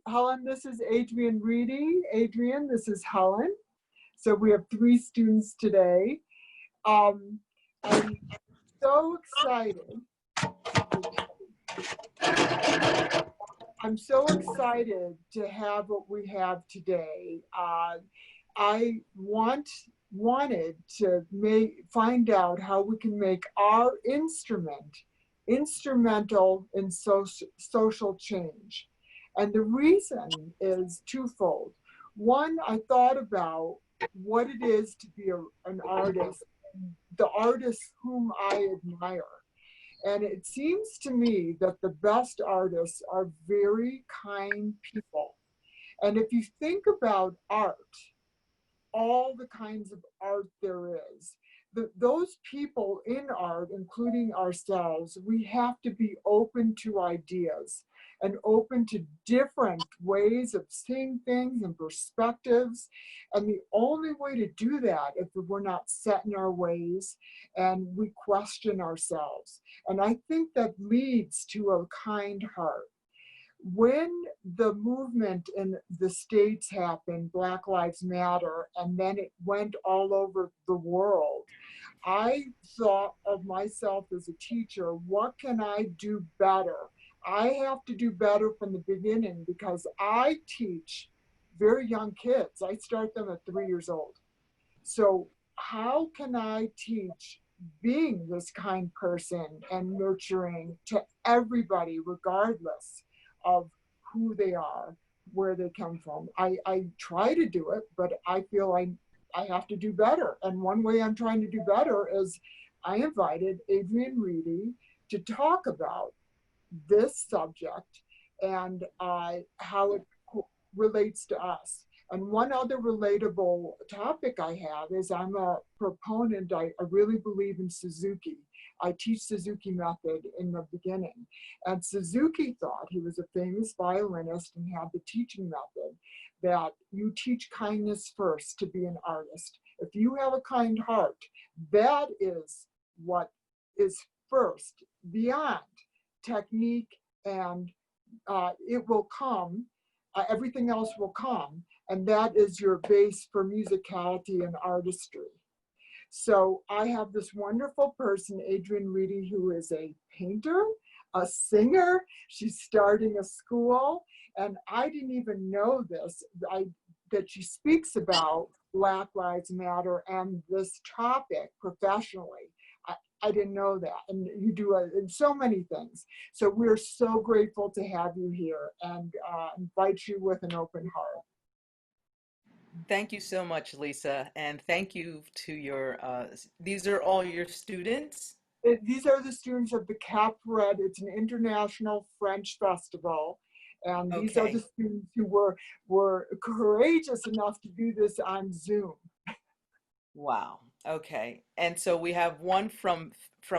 Helen, this is Adrienne Reedy. Adrienne, this is Helen. So we have three students today. Um, I'm so excited. I'm so excited to have what we have today. I wanted to find out how we can make our instrumental in social change. And the reason is twofold. One, I thought about what it is to be an artist, the artists whom I admire. And it seems to me that the best artists are very kind people. And if you think about art, all the kinds of art there is. Those people in art, including ourselves, we have to be open to ideas and open to different ways of seeing things and perspectives. And the only way to do that is if we're not set in our ways and we question ourselves. And I think that leads to a kind heart. When the movement in the States happened, Black Lives Matter, and then it went all over the world, I thought of myself as a teacher, what can I do better? I have to do better from the beginning because I teach very young kids. I start them at 3 years old. So how can I teach being this kind person and nurturing to everybody, regardless of who they are, where they come from? I try to do it, but I feel I have to do better. And one way I'm trying to do better is I invited Adrienne Reedy to talk about this subject and how it relates to us. And one other relatable topic I have is I'm a proponent, I really believe in Suzuki. I teach Suzuki method in the beginning. And Suzuki thought, he was a famous violinist and had the teaching method, that you teach kindness first to be an artist. If you have a kind heart, that is what is first, beyond technique, and it will come, everything else will come, and that is your base for musicality and artistry. So I have this wonderful person, Adrienne Reedy, who is a painter, a singer. She's starting a school, and I didn't even know this, that she speaks about Black Lives Matter and this topic professionally. I didn't know that, and you do so many things. So we're so grateful to have you here and invite you with an open heart. Thank you so much, Lisa, and thank you to your, these are all your students? These are the students of the Cap Red. It's an international French festival. And these are the Okay. students who were courageous enough to do this on Zoom. Wow. Okay. And so we have one from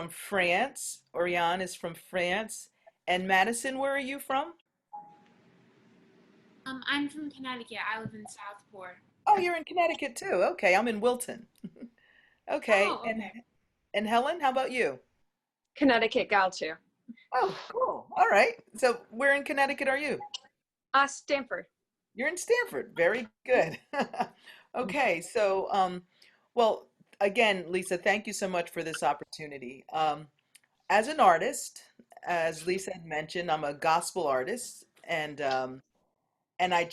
France. Oriane is from France. And Madison, where are you from? I'm from Connecticut. I live in Southport. Oh, you're in Connecticut too. Okay, I'm in Wilton. Okay. Oh, okay. And Helen, how about you? Connecticut gal too. Oh, cool. All right. So where in Connecticut are you? Stanford. You're in Stanford. Very good. Okay, so well, again, Lisa, thank you so much for this opportunity. As an artist, as Lisa had mentioned, I'm a gospel artist, and I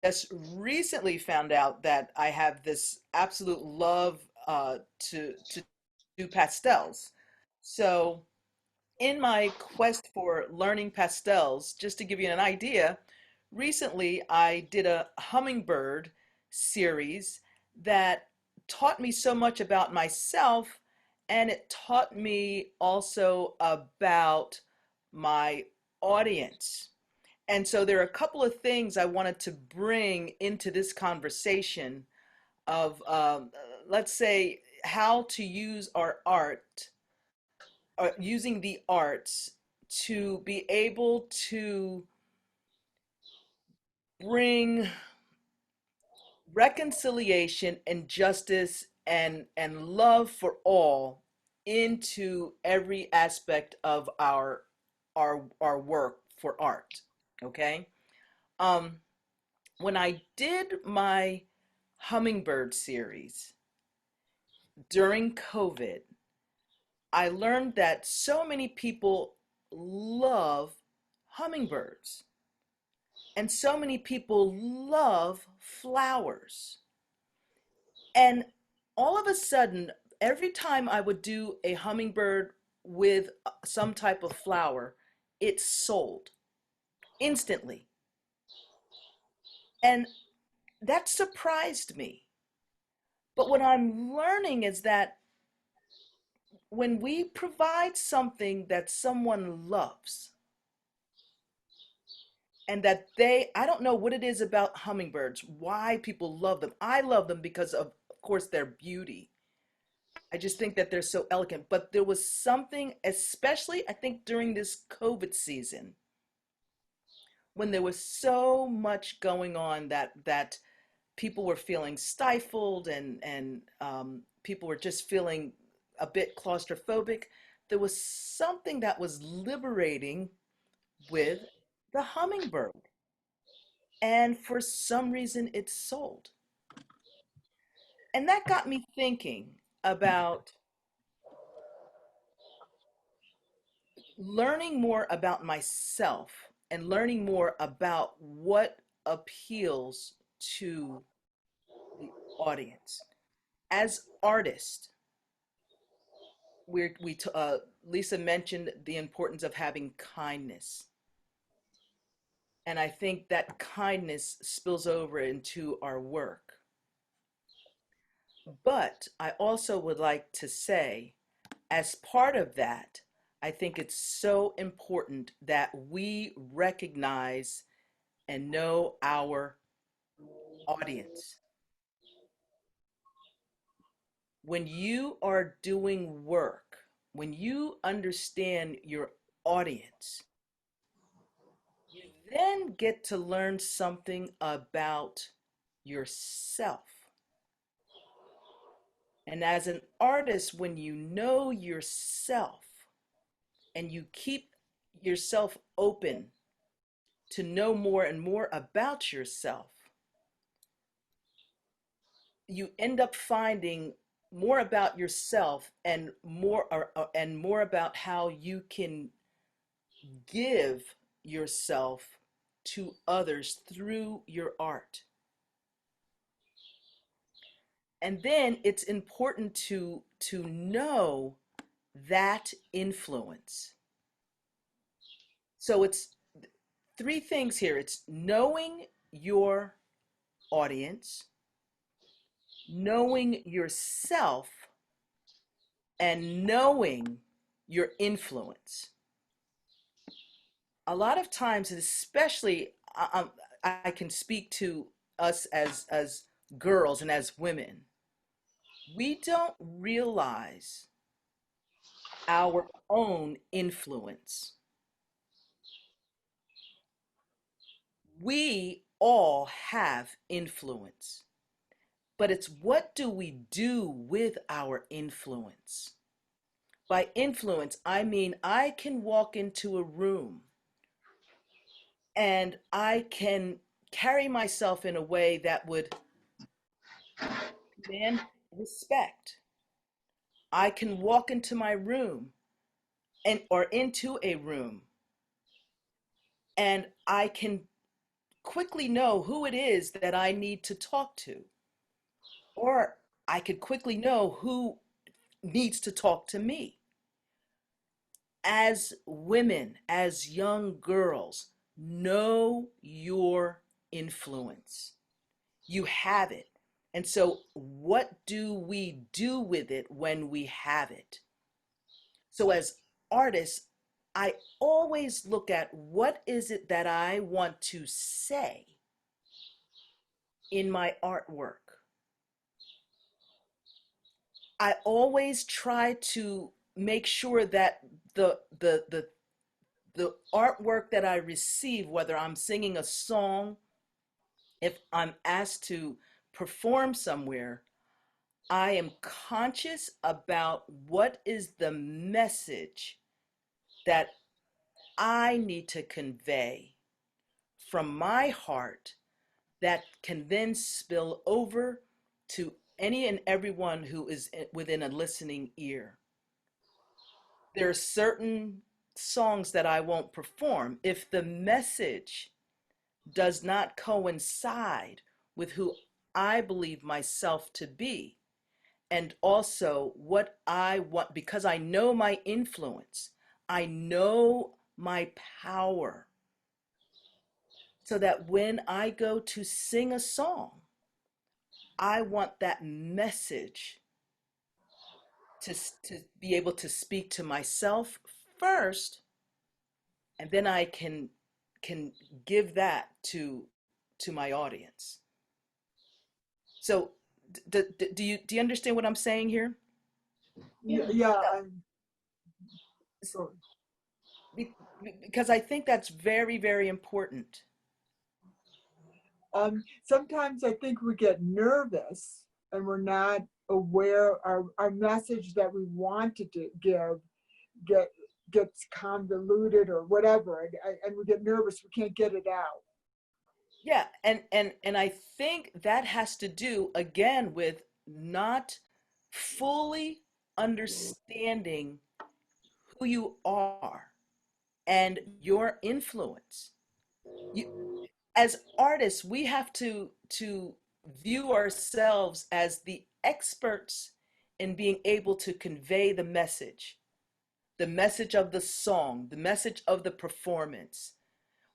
just recently found out that I have this absolute love to do pastels. So in my quest for learning pastels, just to give you an idea, recently I did a hummingbird series that taught me so much about myself, and it taught me also about my audience. And so there are a couple of things I wanted to bring into this conversation of, let's say, how to use our art, using the arts to be able to bring reconciliation and justice and love for all into every aspect of our work for art. Okay. Um, when I did my hummingbird series during COVID, I learned that so many people love hummingbirds and so many people love flowers. And all of a sudden, every time I would do a hummingbird with some type of flower, it sold instantly. And that surprised me. But what I'm learning is that when we provide something that someone loves, and that I don't know what it is about hummingbirds, why people love them. I love them because of course, their beauty. I just think that they're so elegant. But there was something, especially I think during this COVID season, when there was so much going on that people were feeling stifled and people were just feeling a bit claustrophobic. There was something that was liberating with the hummingbird. And for some reason, it sold. And that got me thinking about learning more about myself and learning more about what appeals to the audience. As artists, Lisa mentioned the importance of having kindness. And I think that kindness spills over into our work. But I also would like to say, as part of that, I think it's so important that we recognize and know our audience. When you are doing work, when you understand your audience, you then get to learn something about yourself. And as an artist, when you know yourself and you keep yourself open to know more and more about yourself, you end up finding more about yourself and more about how you can give yourself to others through your art. And then it's important to know that influence. So it's three things here. It's knowing your audience, knowing yourself, and knowing your influence. A lot of times, especially I can speak to us as girls and as women, we don't realize our own influence. We all have influence, but it's what do we do with our influence? By influence, I mean I can walk into a room and I can carry myself in a way that would demand respect. I can walk into my room or into a room and I can quickly know who it is that I need to talk to. Or I could quickly know who needs to talk to me. As women, as young girls, know your influence. You have it. And so, what do we do with it when we have it? So, as artists, I always look at what is it that I want to say in my artwork. I always try to make sure that the artwork that I receive, whether I'm singing a song, if I'm asked to perform somewhere, I am conscious about what is the message that I need to convey from my heart that can then spill over to any and everyone who is within a listening ear. There are certain songs that I won't perform if the message does not coincide with who I believe myself to be, and also what I want, because I know my influence, I know my power, so that when I go to sing a song, I want that message to be able to speak to myself first, and then I can give that to my audience. So do you understand what I'm saying here? Yeah. Sorry. Because I think that's very, very important. Sometimes I think we get nervous and we're not aware our message that we want to give gets convoluted or whatever, and we get nervous, we can't get it out. Yeah, and I think that has to do again with not fully understanding who you are and your influence. As artists, we have to view ourselves as the experts in being able to convey the message of the song, the message of the performance.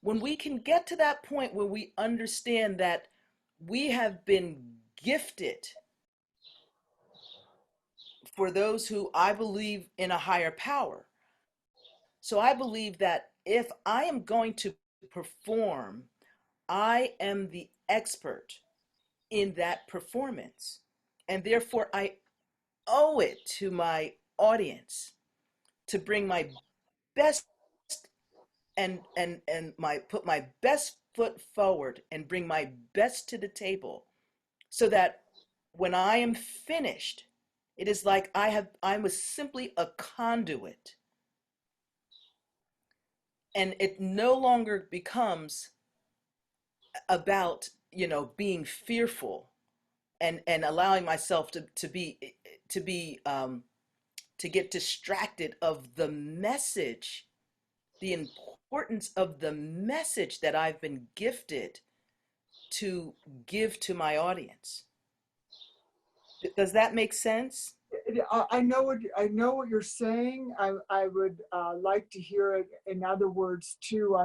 When we can get to that point where we understand that we have been gifted, for those who I believe in a higher power. So I believe that if I am going to perform, I am the expert in that performance. And therefore, I owe it to my audience to bring my best and my put my best foot forward and bring my best to the table, so that when I am finished, it is like I was simply a conduit, and it no longer becomes about, being fearful and allowing myself to get distracted of the message, the importance of the message that I've been gifted to give to my audience. Does that make sense? I know what you're saying. I would like to hear it in other words too.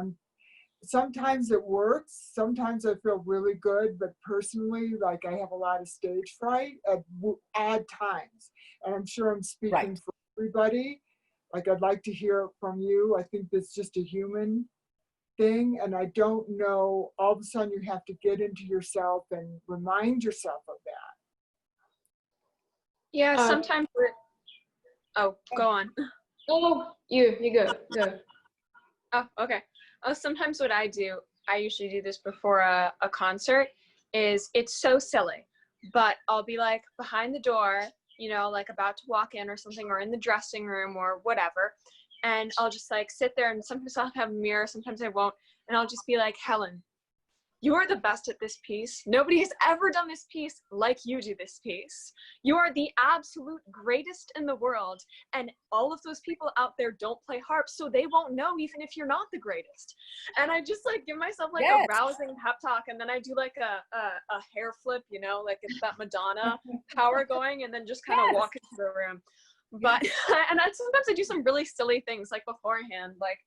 Sometimes it works. Sometimes I feel really good, but personally, like I have a lot of stage fright at odd times, and I'm sure I'm speaking Right. for everybody. Like I'd like to hear it from you. I think that's just a human thing, and I don't know. All of a sudden, you have to get into yourself and remind yourself of that. Yeah, sometimes we're, oh, go on. No, you go. Oh, okay. Sometimes what I do, I usually do this before a concert, is it's so silly, but I'll be like behind the door, like about to walk in or something, or in the dressing room or whatever. And I'll just like sit there, and sometimes I'll have a mirror, sometimes I won't. And I'll just be like, Helen, you are the best at this piece. Nobody has ever done this piece like you do this piece. You are the absolute greatest in the world. And all of those people out there don't play harp, so they won't know even if you're not the greatest. And I just like give myself like Yes. a rousing pep talk, and then I do like a hair flip, like it's that Madonna power going, and then just kind of walk into the room. But, and sometimes I do some really silly things like beforehand, like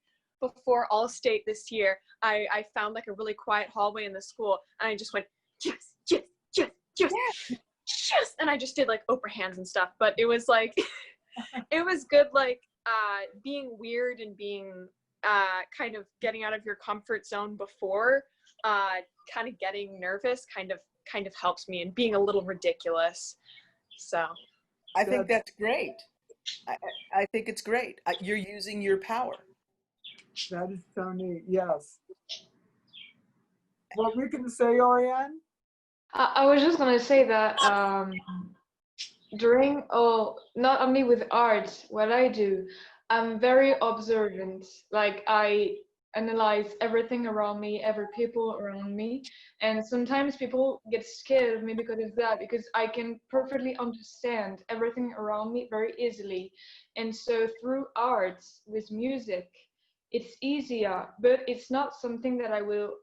before Allstate this year, I found like a really quiet hallway in the school, and I just went, yes, yes, yes, yes, yes, and I just did like Oprah hands and stuff. But it was like, it was good, like being weird and being kind of getting out of your comfort zone before kind of getting nervous kind of helps me, and being a little ridiculous. So I think that's great. I think it's great. You're using your power. That is so neat. Yes. What were you going to say, Oriane? I was just gonna say that not only with art, what I do, I'm very observant. Like I analyze everything around me, every people around me. And sometimes people get scared of me because of that, because I can perfectly understand everything around me very easily. And so through arts, with music, it's easier, but it's not something that I will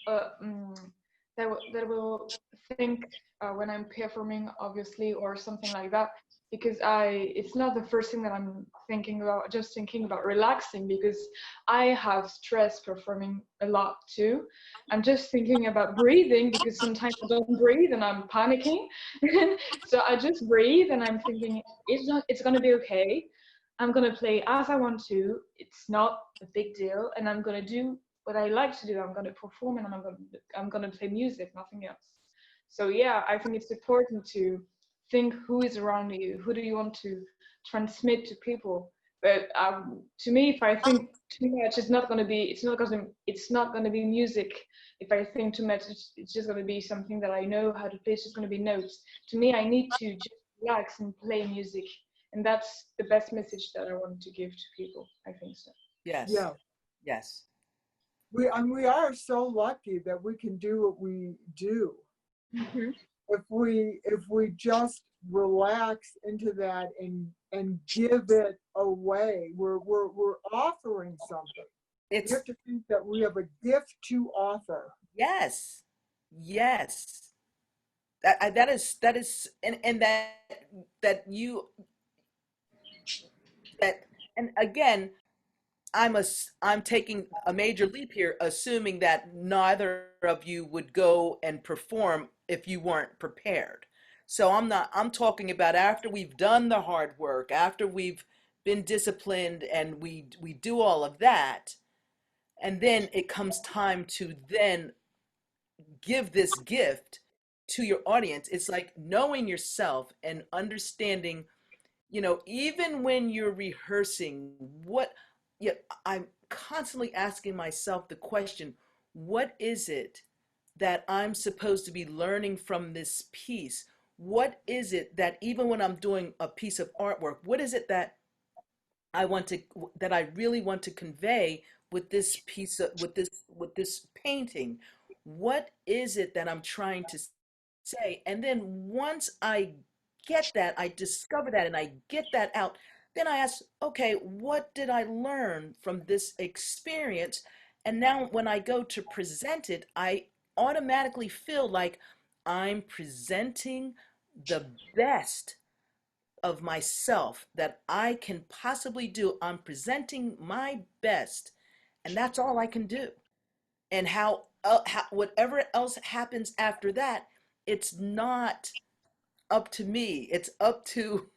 uh, mm, that will think when I'm performing, obviously, or something like that. Because it's not the first thing that I'm thinking about. Just thinking about relaxing, because I have stress performing a lot too. I'm just thinking about breathing, because sometimes I don't breathe and I'm panicking. So I just breathe and I'm thinking it's gonna be okay. I'm gonna play as I want to. It's not a big deal, and I'm gonna do what I like to do. I'm gonna perform, and I'm gonna play music, nothing else. So yeah, I think it's important to think who is around you, who do you want to transmit to people. But to me, if I think too much, it's not gonna be music. If I think too much, it's just gonna be something that I know how to play. It's just gonna be notes. To me, I need to just relax and play music, and that's the best message that I want to give to people. I think so. Yes. Yeah. Yes. We are so lucky that we can do what we do. Mhm. If we just relax into that and give it away, we're offering something. We It's have to think that we have a gift to offer. yes. Yes. That is and that you that and again I'm taking a major leap here, assuming that neither of you would go and perform if you weren't prepared. So I'm talking about after we've done the hard work, after we've been disciplined and we do all of that, and then it comes time to then give this gift to your audience. It's like knowing yourself and understanding, even when you're rehearsing, what, yeah, I'm constantly asking myself the question, what is it that I'm supposed to be learning from this piece? What is it that even when I'm doing a piece of artwork, what is it that I want to, that I really want to convey with this piece of, with this painting? What is it that I'm trying to say? And then once I get that, I discover that and I get that out, then I ask, okay, what did I learn from this experience? And now when I go to present it, I automatically feel like I'm presenting the best of myself that I can possibly do. I'm presenting my best, and that's all I can do. And whatever else happens after that, it's not up to me. It's up to,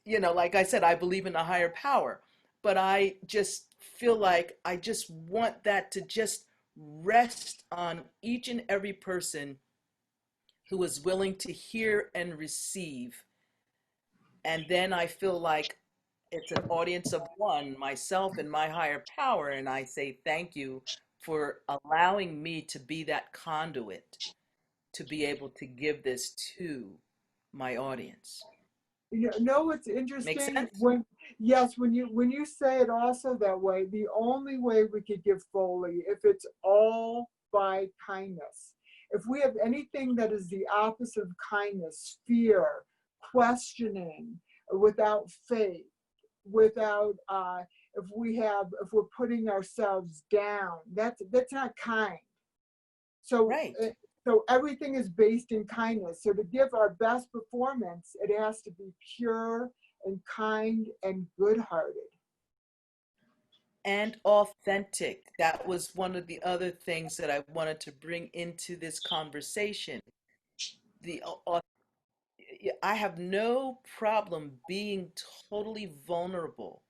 like I said, I believe in a higher power, but I just feel like I just want that to just rest on each and every person who is willing to hear and receive. And then I feel like it's an audience of one, myself and my higher power. And I say thank you for allowing me to be that conduit to be able to give this to my audience. You know what's Make interesting? sense? When you say it also that way, the only way we could give Foley if it's all by kindness. If we have anything that is the opposite of kindness, fear, questioning, without faith, without if we're putting ourselves down, that's not kind. So, Right. so everything is based in kindness. So to give our best performance, it has to be pure and kind and good-hearted. And authentic. That was one of the other things that I wanted to bring into this conversation. The I have no problem being totally vulnerable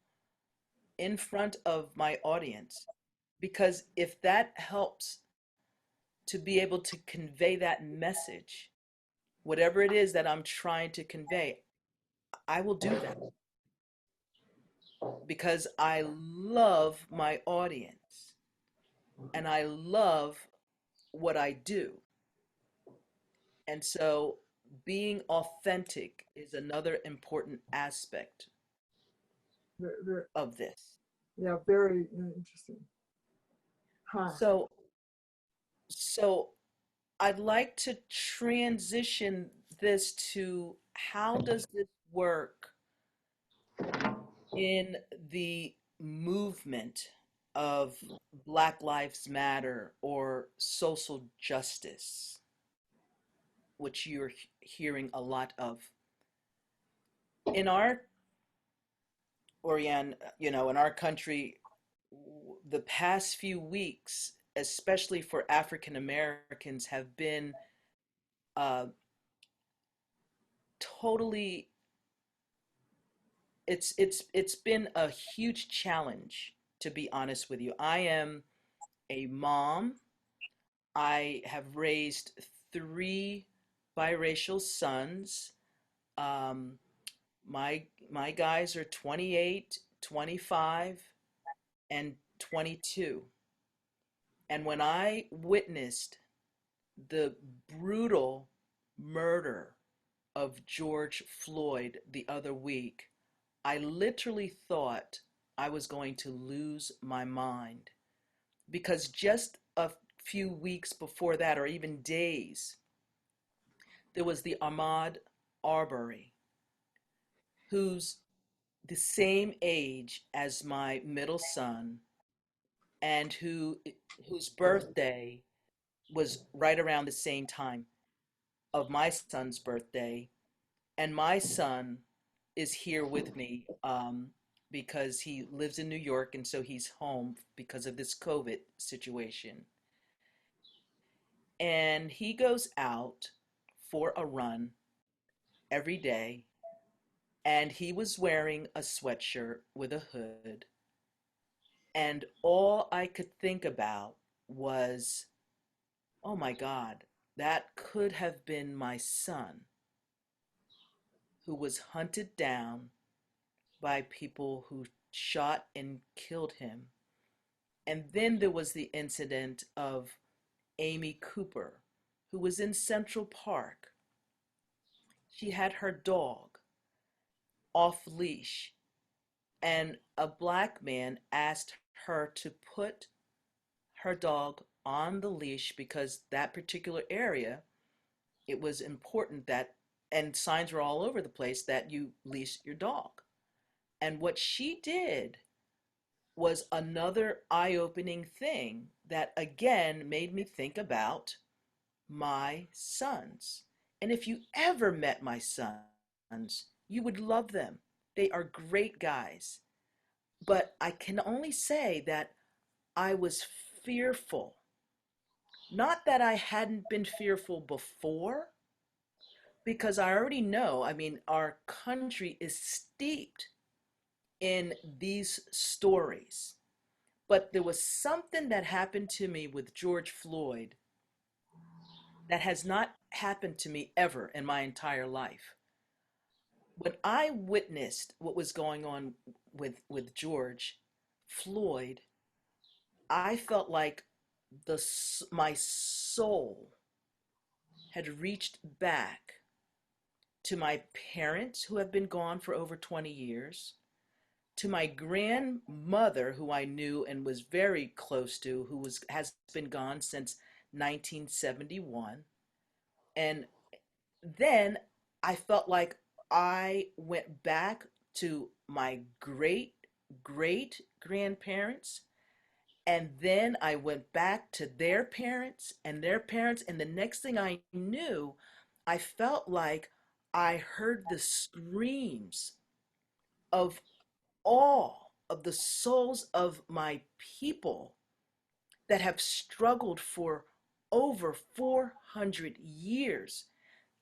in front of my audience, because if that helps to be able to convey that message, whatever it is that I'm trying to convey, I will do that because I love my audience and I love what I do. And so being authentic is another important aspect The- the- of this. Yeah, very interesting. Huh. So, so I'd like to transition this to how does this work in the movement of Black Lives Matter or social justice, which you're hearing a lot of. In our, Oriane, in our country, the past few weeks, especially for African Americans, have been uh, totally it's been a huge challenge, to be honest with you. I am a mom. I have raised three biracial sons. Um, my guys are 28, 25, and 22. And when I witnessed the brutal murder of George Floyd the other week, I literally thought I was going to lose my mind, because just a few weeks before that, or even days, there was the Ahmaud Arbery, who's the same age as my middle son, and whose birthday was right around the same time of my son's birthday. And my son is here with me because he lives in New York, and so he's home because of this COVID situation. And he goes out for a run every day, and he was wearing a sweatshirt with a hood. And all I could think about was, oh my God, that could have been my son who was hunted down by people who shot and killed him. And then there was the incident of Amy Cooper, who was in Central Park. She had her dog off leash, and a black man asked her to put her dog on the leash because that particular area, it was important that, and signs were all over the place, that you leash your dog. And what she did was another eye-opening thing that again made me think about my sons. And if you ever met my sons, you would love them. They are great guys. But I can only say that I was fearful. Not that I hadn't been fearful before, because I already know, I mean, our country is steeped in these stories. But there was something that happened to me with George Floyd that has not happened to me ever in my entire life. When I witnessed what was going on with George Floyd, I felt like my soul had reached back to my parents who have been gone for over 20 years, to my grandmother who I knew and was very close to, who has been gone since 1971. And then I felt like I went back to my great great grandparents, and then I went back to their parents and their parents, and the next thing I knew, I felt like I heard the screams of all of the souls of my people that have struggled for over 400 years.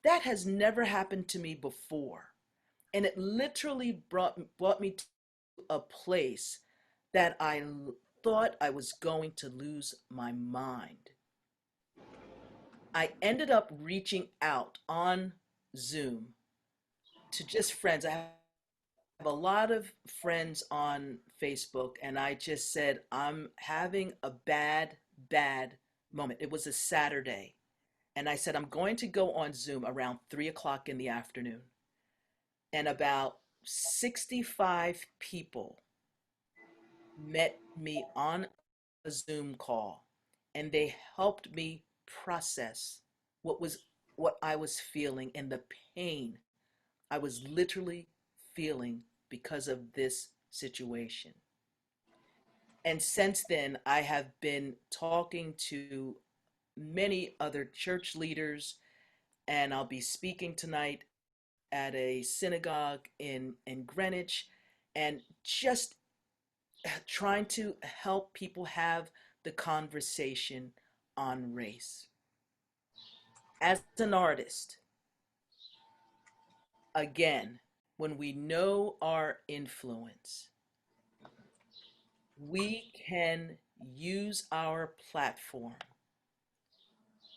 That has never happened to me before. And it literally brought me to a place that I thought I was going to lose my mind. I ended up reaching out on Zoom to just friends. I have a lot of friends on Facebook, and I just said, I'm having a bad moment. It was a Saturday. And I said, I'm going to go on Zoom around 3 o'clock in the afternoon. And about 65 people met me on a Zoom call, and they helped me process what was what I was feeling and the pain I was literally feeling because of this situation. And since then, I have been talking to many other church leaders, and I'll be speaking tonight at a synagogue in Greenwich, and just trying to help people have the conversation on race. As an artist, again, when we know our influence, we can use our platform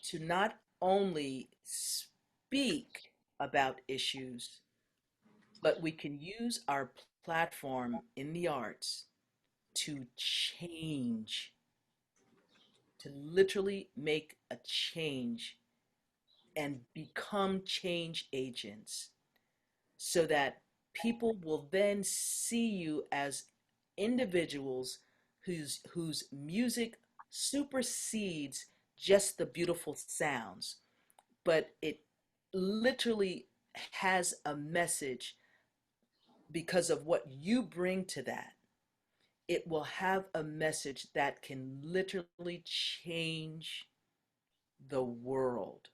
to not only speak about issues, but we can use our platform in the arts to change, to literally make a change and become change agents so that people will then see you as individuals whose music supersedes just the beautiful sounds, but it literally has a message because of what you bring to that. It will have a message that can literally change the world.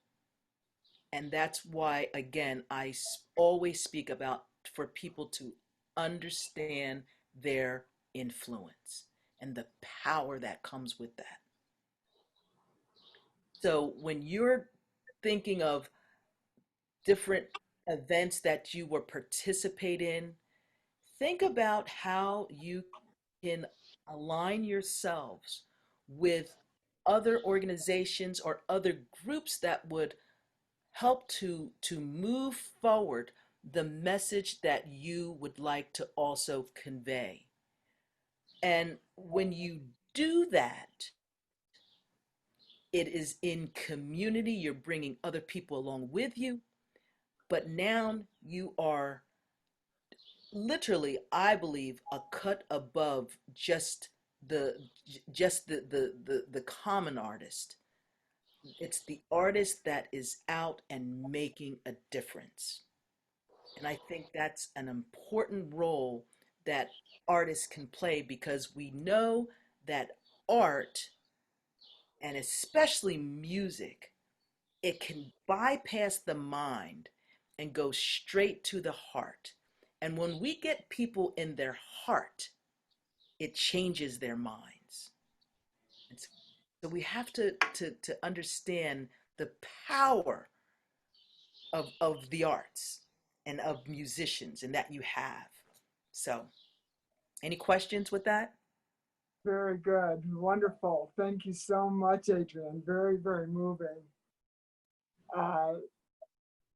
And that's why, again, always speak about for people to understand their influence and the power that comes with that. So when you're thinking of different events that you will participate in, think about how you can align yourselves with other organizations or other groups that would help to move forward the message that you would like to also convey. And when you do that, it is in community, you're bringing other people along with you, but now you are literally, I believe, a cut above the the common artist. It's the artist that is out and making a difference. And I think that's an important role that artists can play because we know that art, and especially music, it can bypass the mind and go straight to the heart. And when we get people in their heart, it changes their minds. And so we have to understand the power of the arts and of musicians and that you have. So, any questions with that? Very good. Wonderful. Thank you so much, Adrienne. Very, very moving. Uh,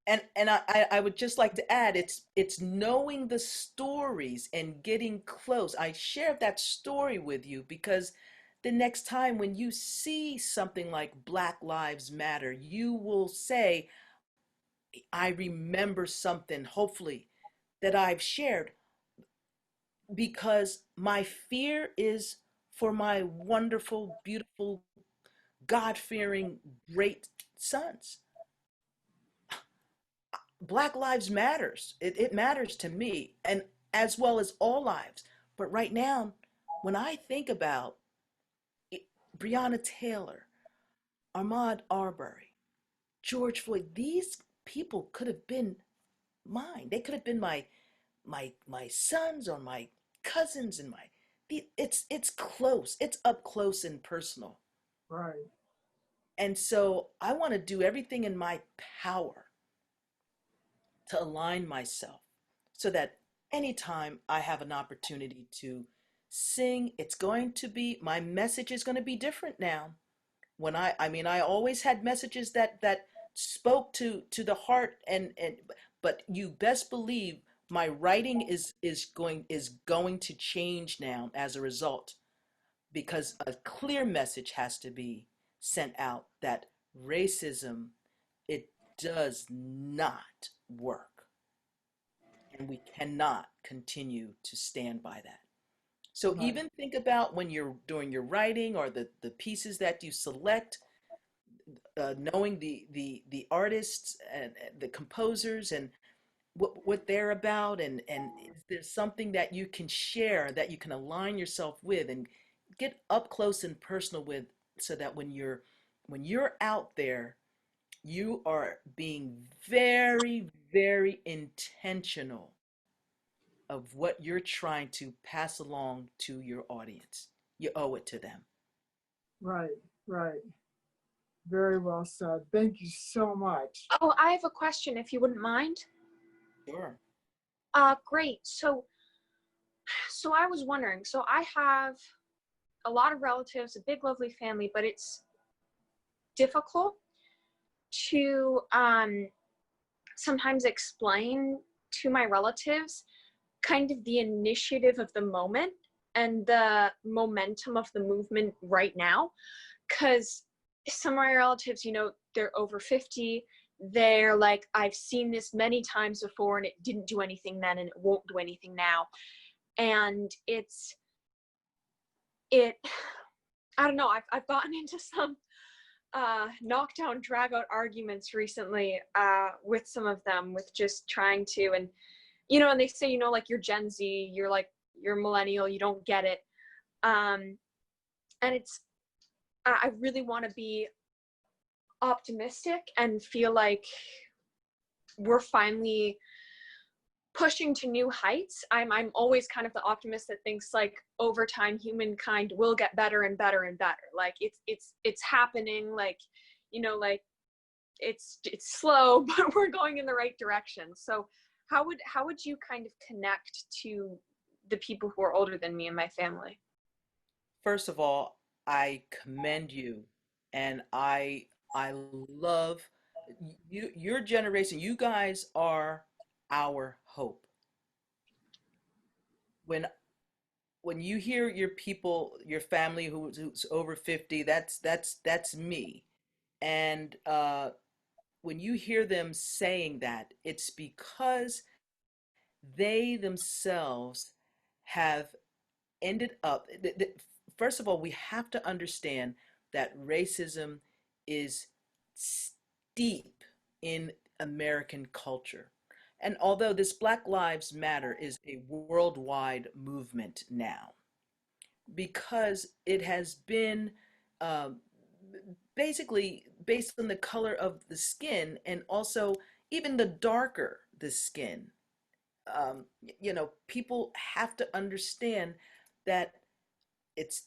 And I would just like to add, it's knowing the stories and getting close. I shared that story with you because the next time when you see something like Black Lives Matter, you will say, I remember something, hopefully, that I've shared because my fear is for my wonderful, beautiful, God-fearing, great sons. Black lives matters. It matters to me and as well as all lives. But right now, when I think about it, Breonna Taylor, Ahmaud Arbery, George Floyd, these people could have been mine. They could have been my sons or my cousins and my it's close. It's up close and personal. right. And so I want to do everything in my power to align myself so that anytime I have an opportunity to sing, it's going to be, my message is going to be different now. When I mean, I always had messages that spoke to the heart and but you best believe my writing is going to change now as a result because a clear message has to be sent out that racism, it does not work, and we cannot continue to stand by that. So Right. even think about when you're doing your writing or the pieces that you select, knowing the artists and the composers and what they're about, and is there something that you can share that you can align yourself with and get up close and personal with, so that when you're out there, you are being very, very intentional of what you're trying to pass along to your audience. You owe it to them. Right. Right. Very well said. Thank you so much. Oh, I have a question if you wouldn't mind. Sure. Great. So I was wondering, so I have a lot of relatives, a big lovely family, but it's difficult to sometimes explain to my relatives kind of the initiative of the moment and the momentum of the movement right now, because some of my relatives, they're over 50. They're like, I've seen this many times before and it didn't do anything then and it won't do anything now. And it I don't know, I've gotten into some knockdown drag out arguments recently with some of them, with just trying to, and they say, like, you're Gen Z, you're millennial, you don't get it. And I really want to be optimistic and feel like we're finally pushing to new heights. I'm always kind of the optimist that thinks, like, over time humankind will get better and better and better. Like it's happening, like, like it's slow, but we're going in the right direction. So how would you kind of connect to the people who are older than me and my family? First of all, I commend you, and I love you. Your generation, you guys are our hope. When when you hear your people, your family who's over 50, that's me. And when you hear them saying that, it's because they themselves have ended up, first of all, we have to understand that racism is steep in American culture. And although this Black Lives Matter is a worldwide movement now, because it has been um, basically based on the color of the skin, and also even the darker the skin. People have to understand that it's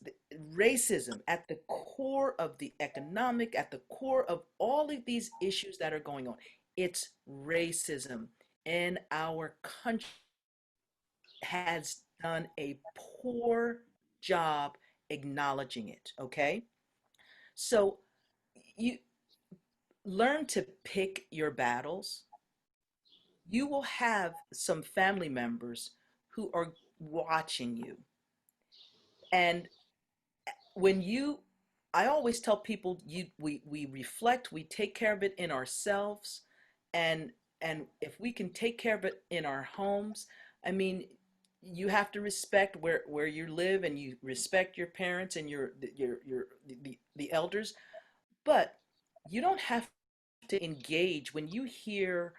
racism at the core of the economic, at the core of all of these issues that are going on. It's racism, and our country has done a poor job acknowledging it. Okay, so you learn to pick your battles. You will have some family members who are watching you, and when you I always tell people, we reflect, we take care of it in ourselves, and if we can take care of it in our homes. I mean, you have to respect where you live, and you respect your parents and the elders, but you don't have to engage when you hear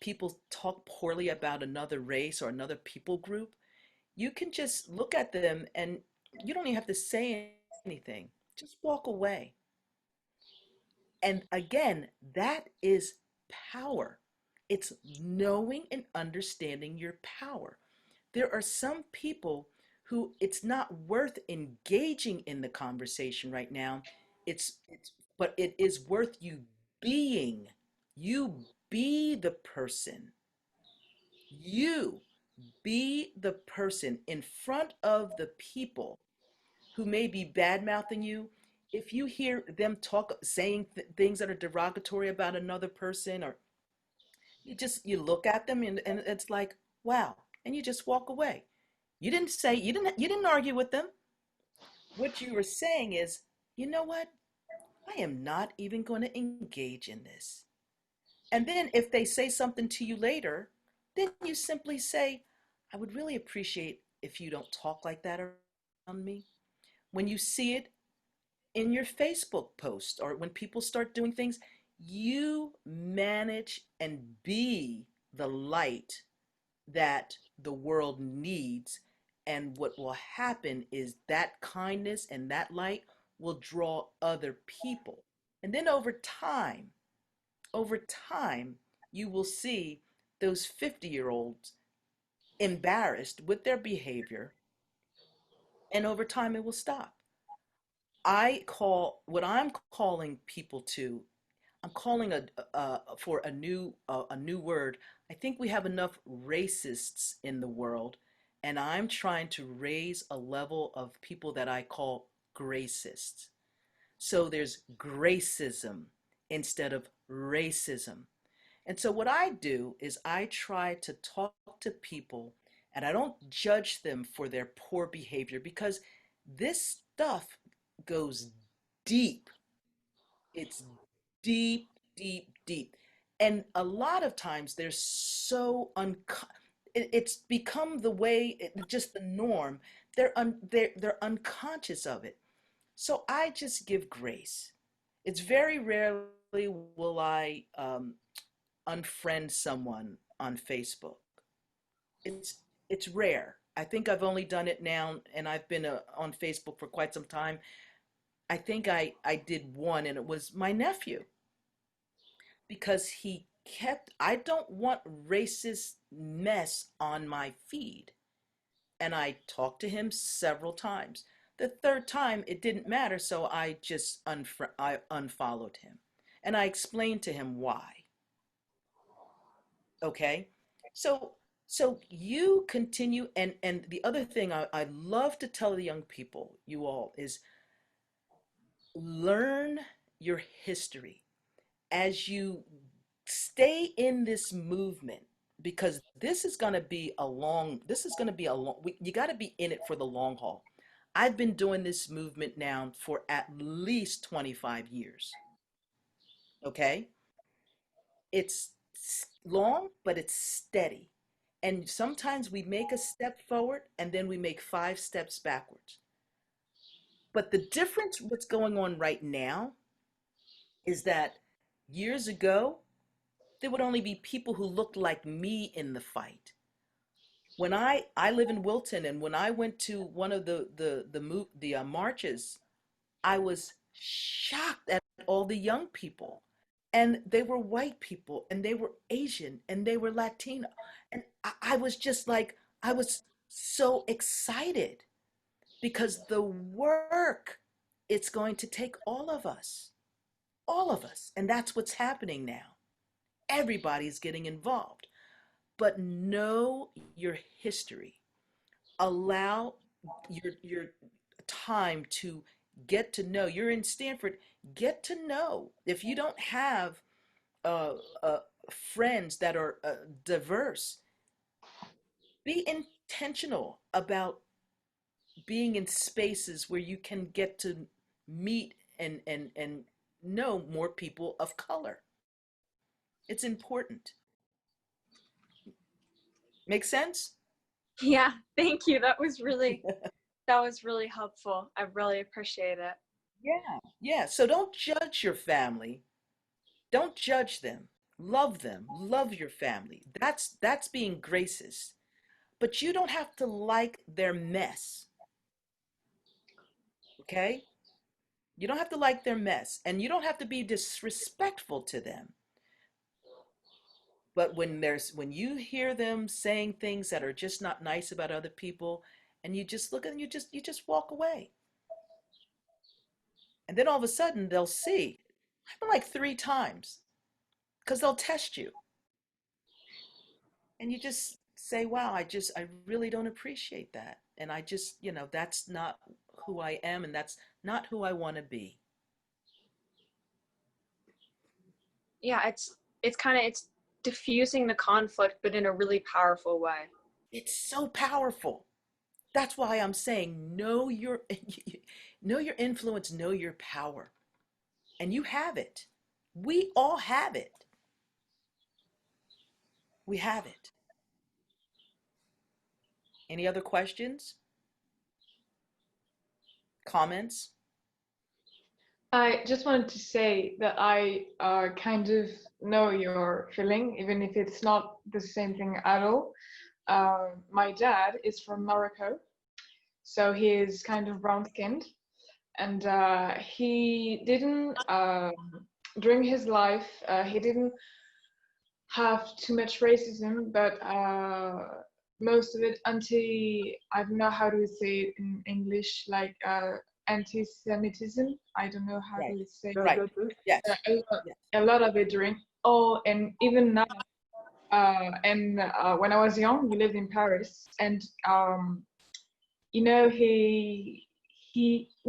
people talk poorly about another race or another people group. You can just look at them, and you don't even have to say anything. Just walk away. And again, that is power. It's knowing and understanding your power. There are some people who it's not worth engaging in the conversation right now. It's but it is worth you being. You be the person. You be the person in front of the people who may be bad mouthing you. If you hear them saying things that are derogatory about another person, or you look at them, and it's like, wow, and you just walk away. You didn't argue with them. What you were saying is, you know what? I am not even going to engage in this. And then if they say something to you later, then you simply say, I would really appreciate if you don't talk like that around me. When you see it in your Facebook post or when people start doing things, you manage and be the light that the world needs. And what will happen is that kindness and that light will draw other people. And then over time, you will see those 50-year-olds embarrassed with their behavior, and over time it will stop. I call what I'm calling people to. I'm calling for a new word. I think we have enough racists in the world, and I'm trying to raise a level of people that I call gracists. So there's gracism instead of racism. And so what I do is I try to talk to people and I don't judge them for their poor behavior because this stuff goes deep. It's deep, deep, deep. And a lot of times they're so it's become the way, just the norm. They're unconscious of it. So I just give grace. It's very rarely will I unfriend someone on Facebook. It's rare. I think I've only done it now, and I've been on Facebook for quite some time. I think I did one, and it was my nephew because he kept. I don't want racist mess on my feed, and I talked to him several times. The third time, it didn't matter, so I unfollowed him, and I explained to him why. Okay, so you continue, and the other thing I love to tell the young people, you all, is learn your history as you stay in this movement, because this is going to be a long, you got to be in it for the long haul. I've been doing this movement now for at least 25 years. Okay, it's long, but it's steady. And sometimes we make a step forward and then we make 5 steps backwards. But the difference, what's going on right now, is that years ago, there would only be people who looked like me in the fight. When I live in Wilton, and when I went to one of the marches, I was shocked at all the young people. And they were white people, and they were Asian, and they were Latino. And I was just like, I was so excited because the work, it's going to take all of us, all of us. And that's what's happening now. Everybody's getting involved. But know your history. Allow your time to get to know. You're in Stanford, get to know. If you don't have uh, uh, friends that are diverse, be intentional about being in spaces where you can get to meet and know more people of color. It's important. Make sense? Yeah, thank you. That was really helpful. I really appreciate it. Yeah, yeah. So don't judge your family. Don't judge them. Love them. Love your family. That's being gracious. But you don't have to like their mess, okay? You don't have to like their mess, and you don't have to be disrespectful to them. But when you hear them saying things that are just not nice about other people, and you just look and you just walk away. And then all of a sudden they'll see. Happened like 3 times because they'll test you. And you just say, wow, I really don't appreciate that. And I just, that's not who I am, and that's not who I want to be. Yeah, it's diffusing the conflict, but in a really powerful way. It's so powerful. That's why I'm saying know your influence, know your power. And you have it. We all have it. We have it. Any other questions? Comments? I just wanted to say that I kind of know your feeling, even if it's not the same thing at all. My dad is from Morocco, so he is kind of brown skinned, and he didn't, during his life, he didn't have too much racism, but most of it I don't know how to say it in English, like anti-Semitism. I don't know how Right. to say it. Right. Yes. Yes. A lot of it during, oh, and even now, and when I was young, we lived in Paris, and you know,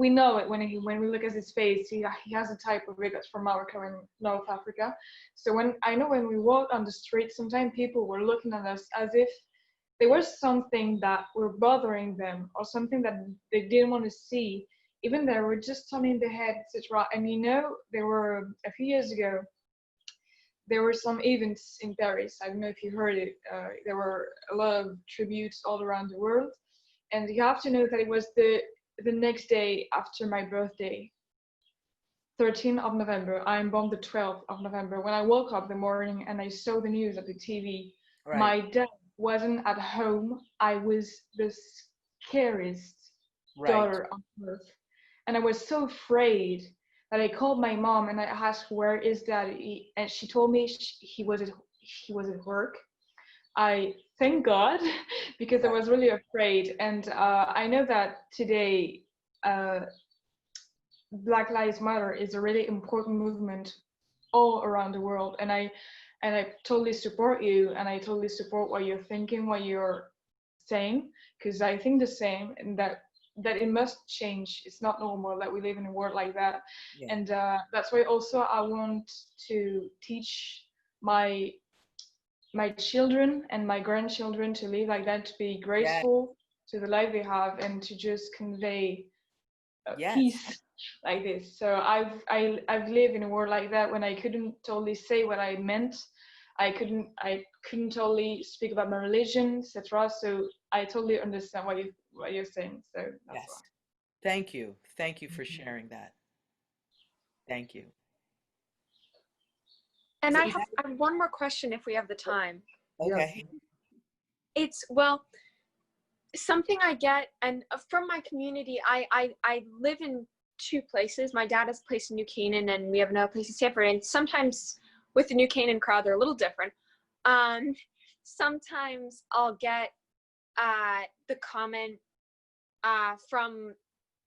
we know it when we look at his face. He has a type of it that's from Morocco and North Africa. So when we walked on the street, sometimes people were looking at us as if there was something that were bothering them or something that they didn't want to see, even they were just turning their head, etc. And you know, there were a few years ago, there were some events in Paris. I don't know if you heard it. There were a lot of tributes all around the world, and you have to know that it was the next day after my birthday, 13th of November. I'm born the 12th of November. When I woke up the morning and I saw the news at the TV, Right. my dad wasn't at home. I was the scariest Right. daughter on earth, and I was so afraid that I called my mom and I asked, "Where is Daddy?" And she told me he was at work. I thank God because I Right. was really afraid. And I know that today, uh, Black Lives Matter is a really important movement all around the world. And I totally support you, and I totally support what you're thinking, what you're saying, because I think the same, and that it must change. It's not normal that we live in a world like that. Yeah. And that's why also I want to teach my children and my grandchildren to live like that, to be Yeah. grateful to the life they have, and to just convey Yes. peace like this. So I've lived in a world like that when I couldn't totally say what I meant. I couldn't totally speak about my religion, etc. So I totally understand what you're saying. So that's Yes. why. Thank you. Thank you for sharing that. Thank you. And So, I have one more question if we have the time. okay. It's, well, something I get, and from my community, I live in two places. My dad has a place in New Canaan, and we have another place in Stanford. And sometimes with the New Canaan crowd, they're a little different. Sometimes I'll get the comment from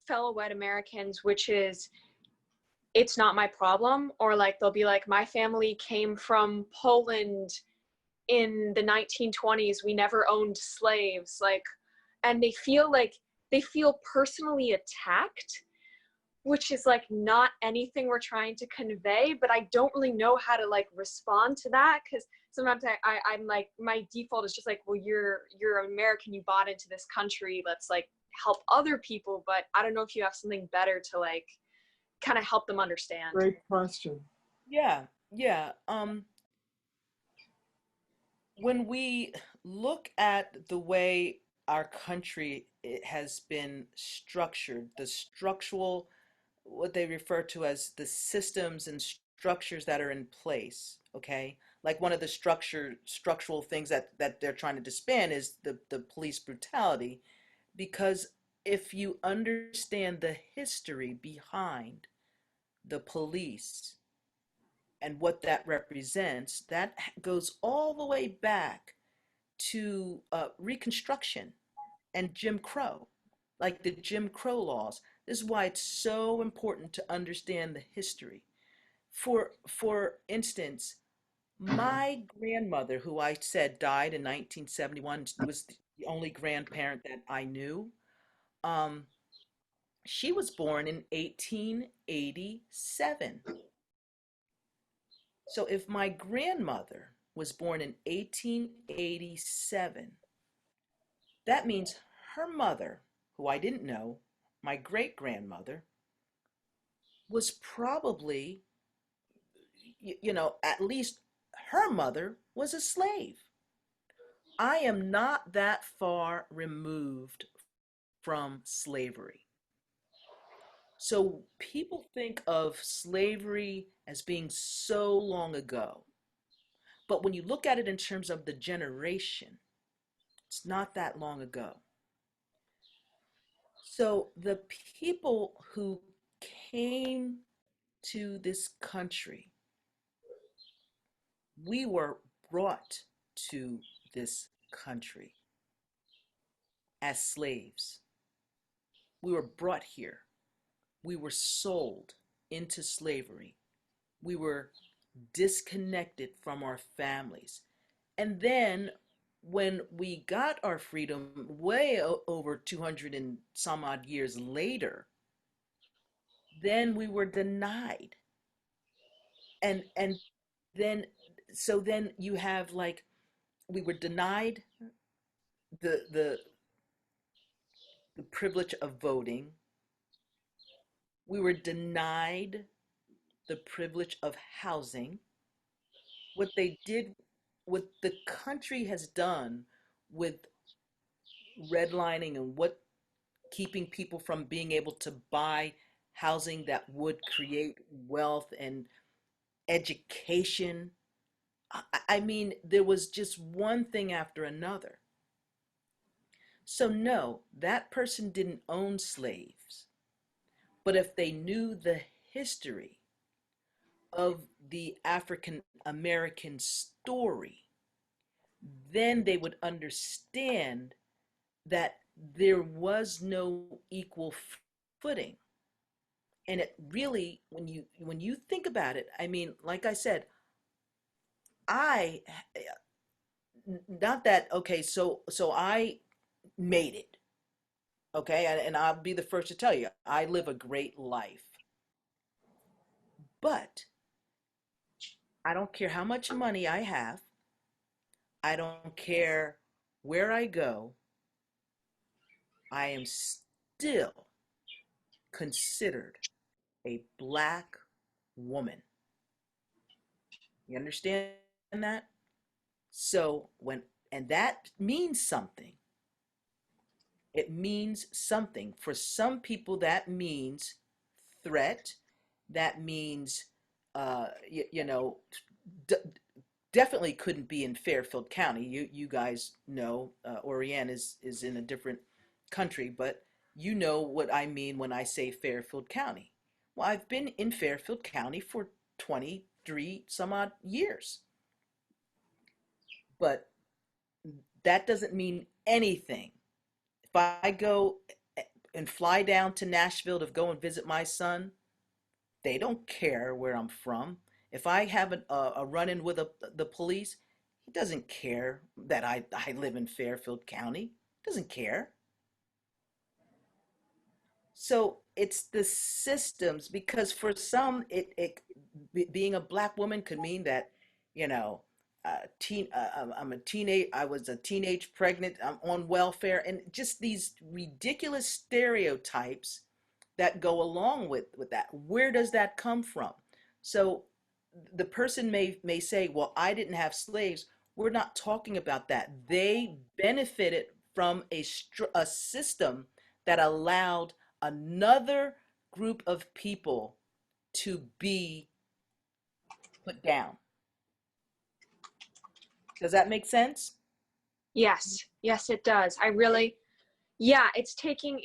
fellow white Americans, which is, "It's not my problem," or like they'll be like, "My family came from Poland in the 1920s. We never owned slaves." Like, and they feel personally attacked, which is like not anything we're trying to convey. But I don't really know how to like respond to that, because sometimes I'm like, my default is just like, well, you're American, you bought into this country, let's like help other people. But I don't know if you have something better to like kind of help them understand. Great question. Yeah. Yeah. When we look at the way our country has been structured, the structural, what they refer to as the systems and structures that are in place, okay? Like one of the structural things that they're trying to disband is the police brutality, because if you understand the history behind the police and what that represents, that goes all the way back to Reconstruction and Jim Crow, like the Jim Crow laws. This is why it's so important to understand the history. For instance, my grandmother, who I said died in 1971, was the only grandparent that I knew. Um, she was born in 1887. So if my grandmother was born in 1887, that means her mother, who I didn't know, my great grandmother, was probably, at least her mother was a slave. I am not that far removed from slavery. So people think of slavery as being so long ago. But when you look at it in terms of the generation, it's not that long ago. So the people who came to this country, we were brought to this country as slaves. We were brought here. We were sold into slavery. We were disconnected from our families. And then when we got our freedom way over 200 and some odd years later, then we were denied. And then so then you have like we were denied the the the privilege of voting. We were denied the privilege of housing. What they did, what the country has done with redlining and what keeping people from being able to buy housing that would create wealth and education. I mean, there was just one thing after another. So, no, that person didn't own slaves. But if they knew the history of the African American story, then they would understand that there was no equal footing. And it really, when you think about it, I mean, like I said, I not that okay, so I made it. Okay, and I'll be the first to tell you, I live a great life. But I don't care how much money I have. I don't care where I go. I am still considered a black woman. You understand that? So and that means something. It means something. For some people, that means threat. That means, you know, d- definitely couldn't be in Fairfield County. You guys know, Oriane is in a different country, but you know what I mean when I say Fairfield County. Well, I've been in Fairfield County for 23 some odd years, but that doesn't mean anything. If I go and fly down to Nashville to go and visit my son, they don't care where I'm from. If I have a run-in with the police, he doesn't care that I live in Fairfield County. He doesn't care. So it's the systems, because for some, being a black woman could mean that, you know, I'm a teenage, I was a teenage pregnant, I'm on welfare, and just these ridiculous stereotypes that go along with that. Where does that come from? So the person may say, well, I didn't have slaves. We're not talking about that. They benefited from a system that allowed another group of people to be put down. Does that make sense? Yes, yes, it does. I really, yeah, it's taking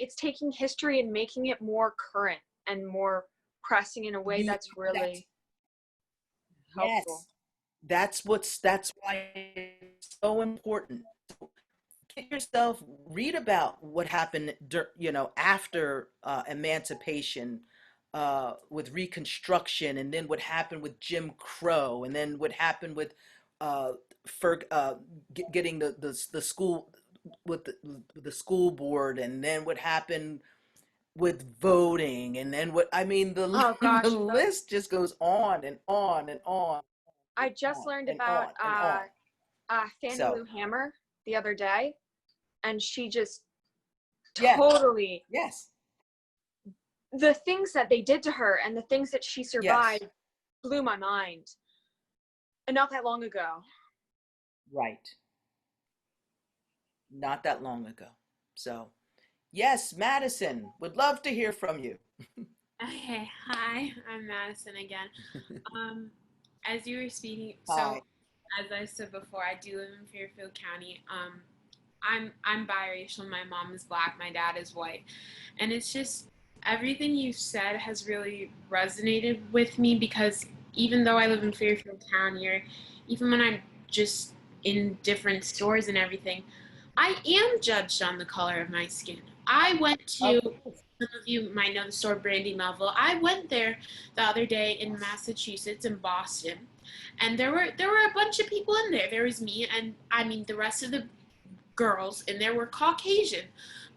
history and making it more current and more pressing in a way that's really helpful. Yes, that's why it's so important. Get yourself, read about what happened, after emancipation, with Reconstruction, and then what happened with Jim Crow, and then what happened with uh, getting the school with the school board, and then what happened with voting, and then what I mean the Oh the gosh, list just goes on and on and on I and just on learned and about on and on. Fannie So Lou Hamer the other day, and she just yeah, totally, yes, the things that they did to her and the things that she yes, survived blew my mind. And not that long ago. right. not that long ago. So, yes, Madison, would love to hear from you. Okay, hi, I'm Madison again. Um, as you were speaking, so Hi. as I said before, I do live in Fairfield County. I'm biracial. My mom is black, my dad is white, and it's just everything you said has really resonated with me because even though I live in Fairfield County, or even when I'm just in different stores and everything, I am judged on the color of my skin. I went Of to some of you might know the store Brandy Melville. I went there the other day in Massachusetts in Boston, and there were a bunch of people in there. There was me, and I mean the rest of the girls, and there were Caucasian,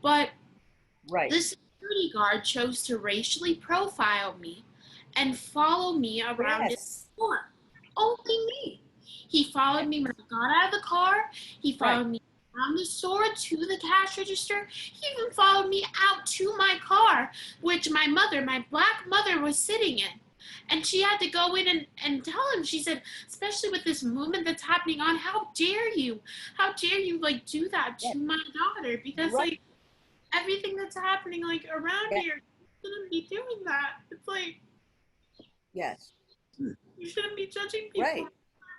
but right. the security guard chose to racially profile me and follow me around in the Yes. store. Only me. He followed me when I got out of the car. He Right. followed me around the store to the cash register. He even followed me out to my car, which my mother, my black mother, was sitting in. And she had to go in and tell him, she said, especially with this movement that's happening on, how dare you? How dare you like do that Yes. to my daughter? Because Right. like everything that's happening like around Yes. here, you shouldn't be doing that. It's like Yes. you shouldn't be judging people Right. for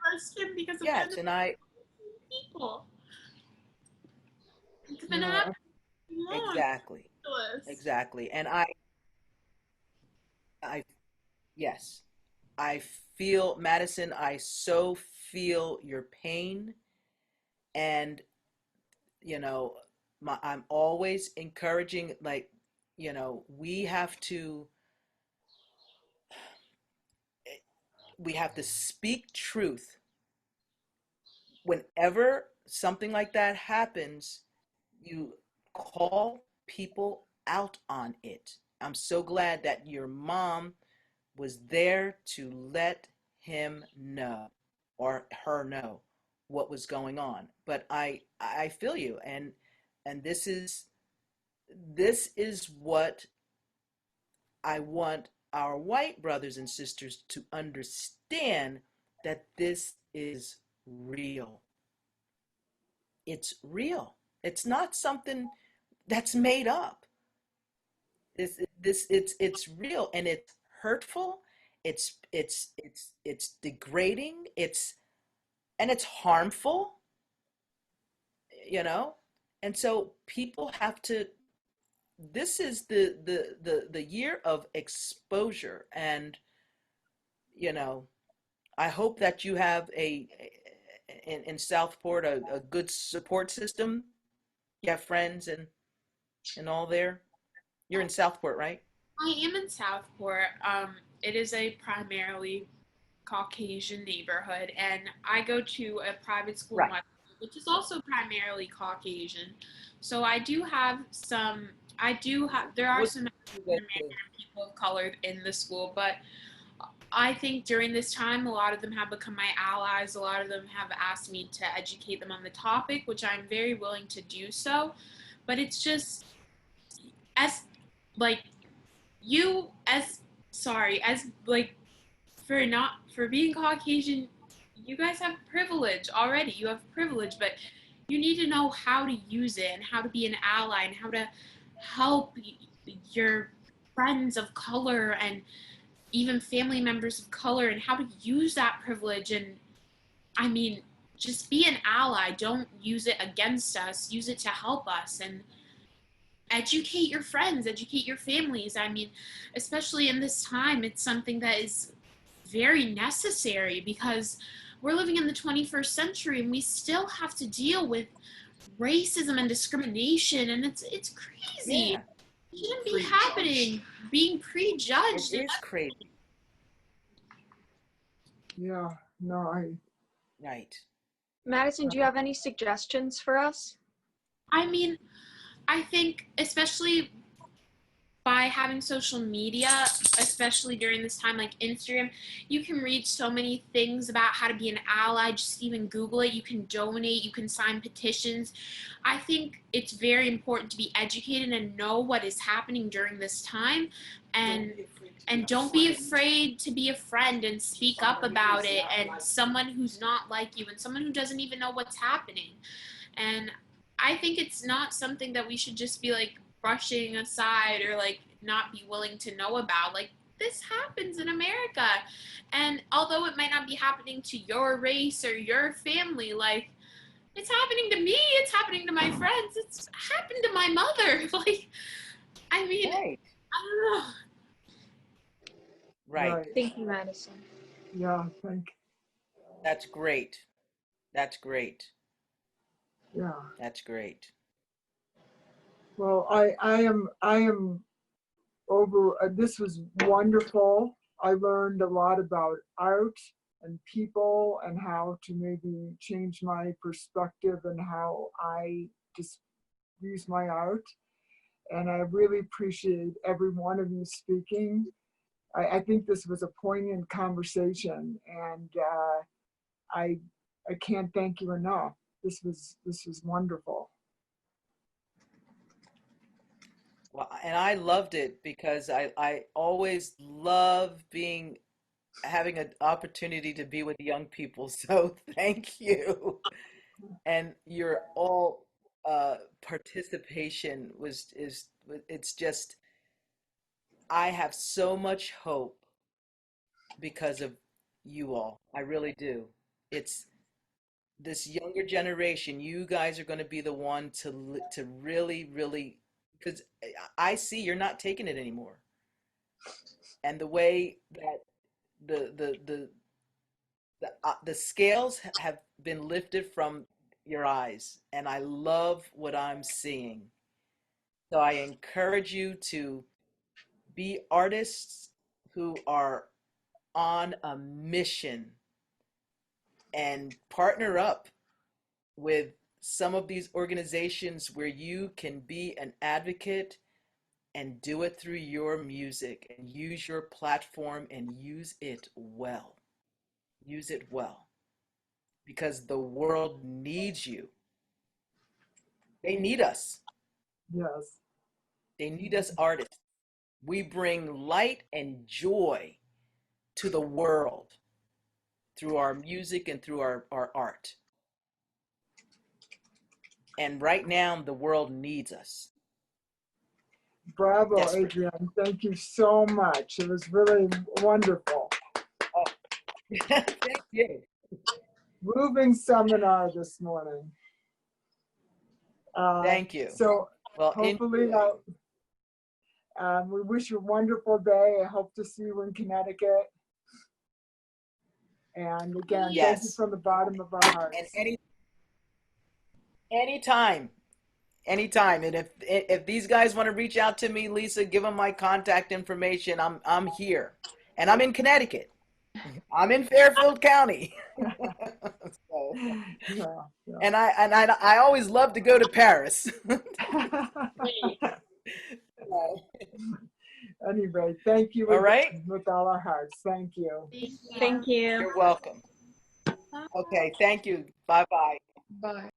their skin because of Yes. other And I, people. It's been No, happening long. exactly. Exactly. And I, yes, I feel, Madison, I so feel your pain. And, you know, I'm always encouraging, like, we have to, speak truth. Whenever something like that happens, you call people out on it. I'm so glad that your mom was there to let him know or her know what was going on. But I feel you, and this is what I want our white brothers and sisters to understand, that this is real. It's real. It's not something that's made up. It's real, and it's hurtful. It's degrading. It's harmful. You know, and so people have to. This is the year of exposure, and you know, I hope that you have in Southport a good support system. You have friends and all there. You're in Southport, right? I am in Southport. It is a primarily Caucasian neighborhood, and I go to a private school in Right. Westfield, which is also primarily Caucasian. So I do have some. I do have. There are What some do you African go to? American people of color in the school, but I think during this time, a lot of them have become my allies. A lot of them have asked me to educate them on the topic, which I'm very willing to do so. But it's just as like you as sorry as like for not for being Caucasian, you guys have privilege already. You have privilege, but you need to know how to use it and how to be an ally and how to help your friends of color and even family members of color and how to use that privilege. And I mean, just be an ally. Don't use it against us. Use it to help us and educate your friends, educate your families. I mean, especially in this time, it's something that is very necessary because we're living in the 21st century and we still have to deal with racism and discrimination, and it's crazy. Yeah, It shouldn't be prejudged. happening. Being it prejudged. is crazy. Yeah, no, Right. Madison, do you have any suggestions for us? I mean, I think especially by having social media, especially during this time, like Instagram, you can read so many things about how to be an ally. Just even Google it. You can donate, you can sign petitions. I think it's very important to be educated and know what is happening during this time, and don't be afraid to be a friend and speak up about it, and someone who's not like you and someone who doesn't even know what's happening. And I think it's not something that we should just be like brushing aside or like not be willing to know about. Like, this happens in America. And although it might not be happening to your race or your family, like, it's happening to me, it's happening to my friends, it's happened to my mother. Like, I mean, Right. I don't know. Right. Thank you, Madison. Yeah, thank. That's great. That's great. Yeah. That's great. Well, I am over. This was wonderful. I learned a lot about art and people and how to maybe change my perspective and how I just use my art. And I really appreciate every one of you speaking. I think this was a poignant conversation, and I I can't thank you enough. This was wonderful. Well, and I loved it because I always love having an opportunity to be with young people. So thank you. And your all participation it's just, I have so much hope because of you all. I really do. It's this younger generation. You guys are going to be the one to really, really, because I see you're not taking it anymore. And the way that the the the the scales have been lifted from your eyes, and I love what I'm seeing. So I encourage you to be artists who are on a mission and partner up with some of these organizations where you can be an advocate and do it through your music and use your platform and use it well. Use it well because the world needs you. They need us. Yes. They need us artists. We bring light and joy to the world through our music and through our art. And right now, the world needs us. Bravo, Desperately. Adrienne. Thank you so much. It was really wonderful. Oh. Thank you. Moving seminar this morning. Thank you. So Well, hopefully, we wish you a wonderful day. I hope to see you in Connecticut. And again, thank you yes. from the bottom of our hearts. And anytime, anytime. And if these guys want to reach out to me, Lisa, give them my contact information. I'm here, and I'm in Connecticut. I'm in Fairfield County. So, Yeah, yeah. and I always love to go to Paris. Anyway, thank you All right. with all our hearts. Thank you. Thank you. You're welcome. Okay. Thank you. Bye bye. Bye.